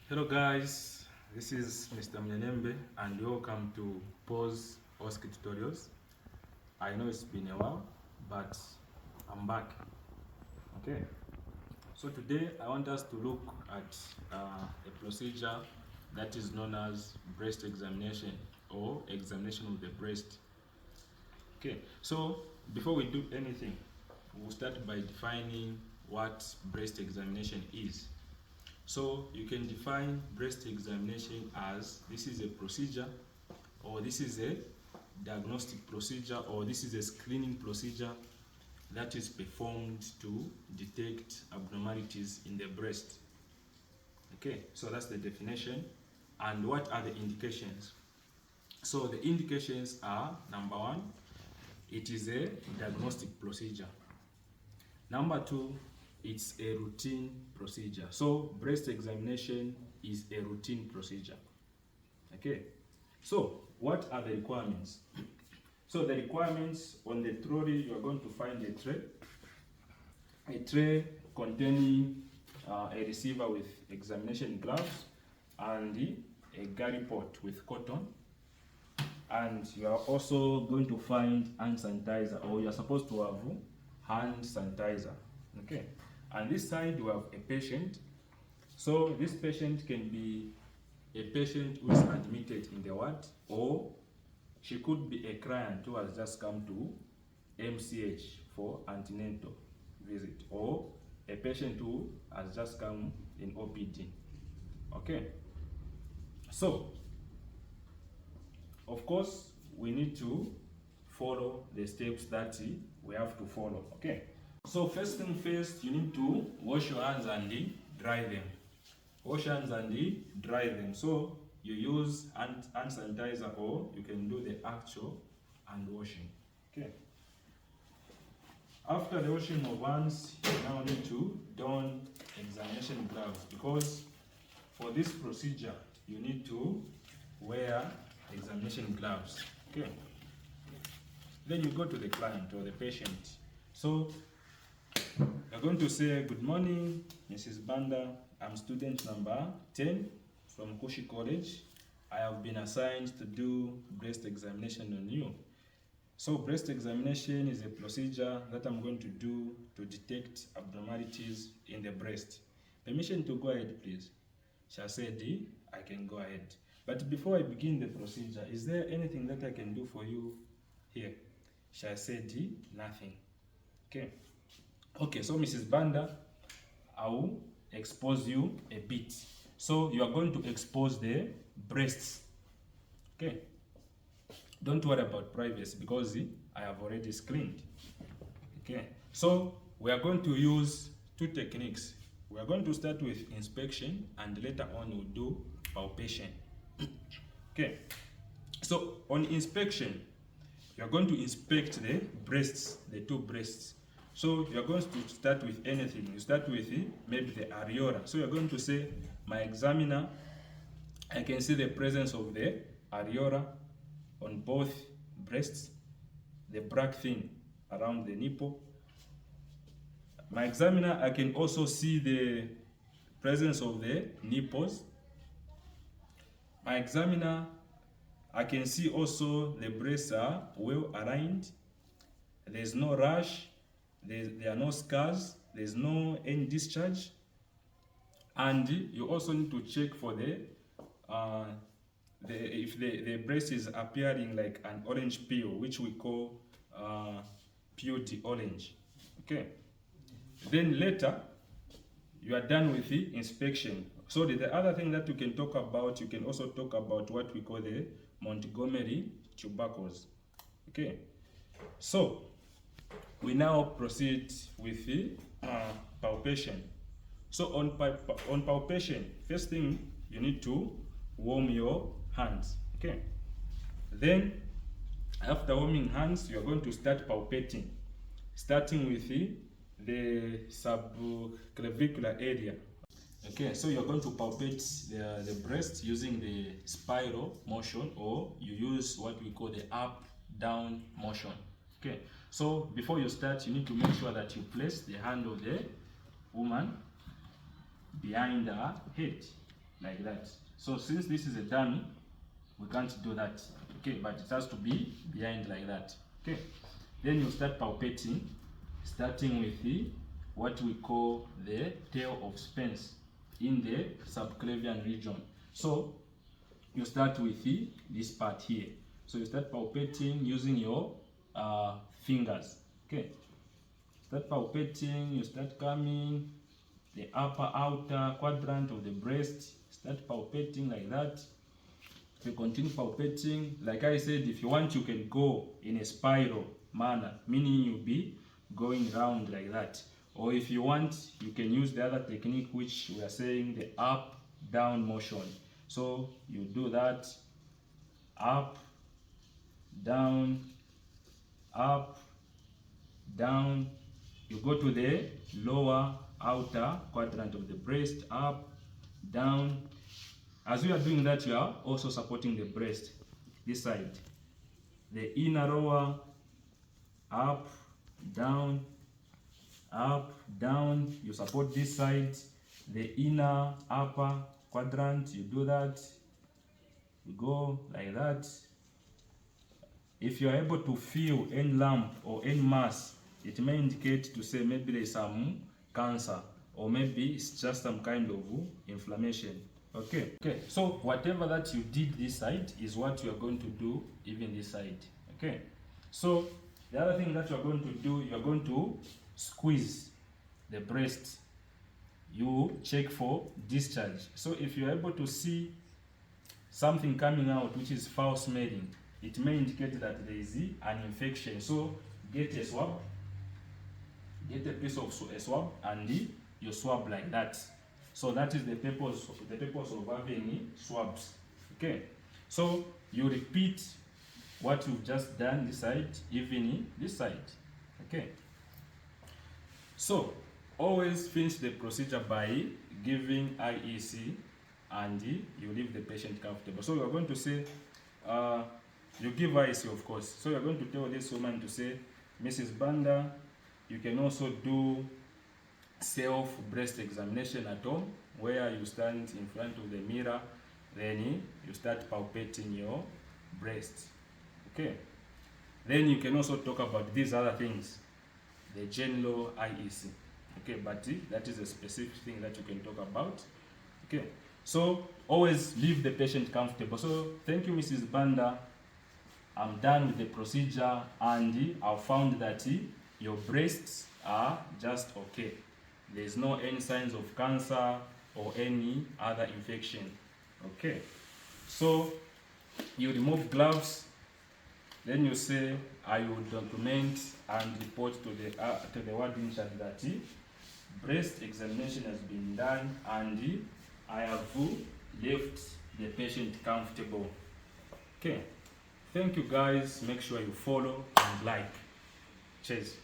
Hello guys, this is Mr. Mnyenembe and welcome to Pause OSCE tutorials. I know it's been a while, but I'm back. Okay, so today I want us to look at a procedure that is known as breast examination or examination of the breast. Okay, so before we do anything, we'll start by defining what breast examination is. So you can define breast examination as this is a procedure, or this is a diagnostic procedure, or this is a screening procedure that is performed to detect abnormalities in the breast. Okay, so that's the definition. And what are the indications? So the indications are, number one, it is a diagnostic procedure. Number two, it's a routine procedure. So breast examination is a routine procedure. Okay, so what are the requirements? So the requirements, on the trolley you are going to find a tray containing a receiver with examination gloves and a galley pot with cotton, and you are also going to find hand sanitizer, or you are supposed to have hand sanitizer. Okay, and this side we have a patient. So this patient can be a patient who is admitted in the ward, or she could be a client who has just come to MCH for antenatal visit, or a patient who has just come in OPD. Okay, so of course we need to follow the steps that we have to follow. Okay, so first thing first, you need to wash your hands and dry them. Wash hands and dry them. So you use hand sanitizer, or you can do the actual hand washing. Okay. After the washing of hands, you now need to don examination gloves, because for this procedure you need to wear examination gloves. Okay. Then you go to the client or the patient. So you're going to say, "Good morning, Mrs. Banda. I'm student number 10 from Kushi College. I have been assigned to do breast examination on you. So breast examination is a procedure that I'm going to do to detect abnormalities in the breast. Permission to go ahead, please." She said, "I can go ahead. But before I begin the procedure, is there anything that I can do for you here?" She said, "Nothing." Okay. Okay, so Mrs. Banda, I will expose you a bit. So you are going to expose the breasts. Okay. Don't worry about privacy, because I have already screened. Okay. So we are going to use two techniques. We are going to start with inspection, and later on we'll do palpation. Okay. So on inspection, you are going to inspect the breasts, the two breasts. So you are going to start with anything. You start with maybe the areola. So you are going to say, "My examiner, I can see the presence of the areola on both breasts, the black thing around the nipple. My examiner, I can also see the presence of the nipples. My examiner, I can see also the breasts are well aligned. There's no rash. There are no scars. There's no any discharge." And you also need to check for if the breast is appearing like an orange peel, which we call peeled orange. Okay. Then later, you are done with the inspection. So the other thing that you can talk about, you can also talk about what we call the Montgomery tubercles. Okay. So we now proceed with the palpation. So on palpation, first thing, you need to warm your hands. Okay. Then after warming hands, you are going to start palpating, starting with the subclavicular area. Okay, so you're going to palpate the breast using the spiral motion, or you use what we call the up-down motion. Okay, so before you start, you need to make sure that you place the hand of the woman behind her head. like that. So since this is a dummy, we can't do that. Okay, but it has to be behind like that. Okay, then you start palpating, starting with the what we call the tail of Spence in the subclavian region. So you start with this part here. So you start palpating using your fingers. Okay, start palpating, you start coming the upper outer quadrant of the breast, start palpating like that. You continue palpating. Like I said, if you want, you can go in a spiral manner, meaning you'll be going round like that. Or if you want, you can use the other technique which we are saying, the up down motion. So you do that, up, down, up, down. You go to the lower outer quadrant of the breast, up, down. As you are doing that, you are also supporting the breast, this side. The inner lower, up, down, you support this side. The inner upper quadrant, you do that. You go like that. If you are able to feel any lump or any mass, it may indicate to say maybe there is some cancer, or maybe it's just some kind of inflammation. Okay, so whatever that you did this side is what you are going to do even this side. Okay, so the other thing that you are going to do, you are going to squeeze the breast. You check for discharge. So if you are able to see something coming out which is foul smelling, it may indicate that there is an infection. So get a swab, get a piece of a swab, and you swab like that. So that is the purpose of having swabs. Okay, so you repeat what you've just done this side, even this side. Okay, so always finish the procedure by giving IEC, and you leave the patient comfortable. So you are going to say, you give IEC, of course. So you are going to tell this woman to say, Mrs. Banda, you can also do self breast examination at home, where you stand in front of the mirror, then you start palpating your breast. Okay, then you can also talk about these other things, the general IEC. Okay, but that is a specific thing that you can talk about. Okay, so always leave the patient comfortable. So thank you, Mrs. Banda, I'm done with the procedure, and I found that your breasts are just okay. There's no any signs of cancer or any other infection. Okay, so you remove gloves, then you say, I will document and report to the ward in charge that breast examination has been done, and I have left the patient comfortable. Okay, thank you guys. Make sure you follow and like. Cheers.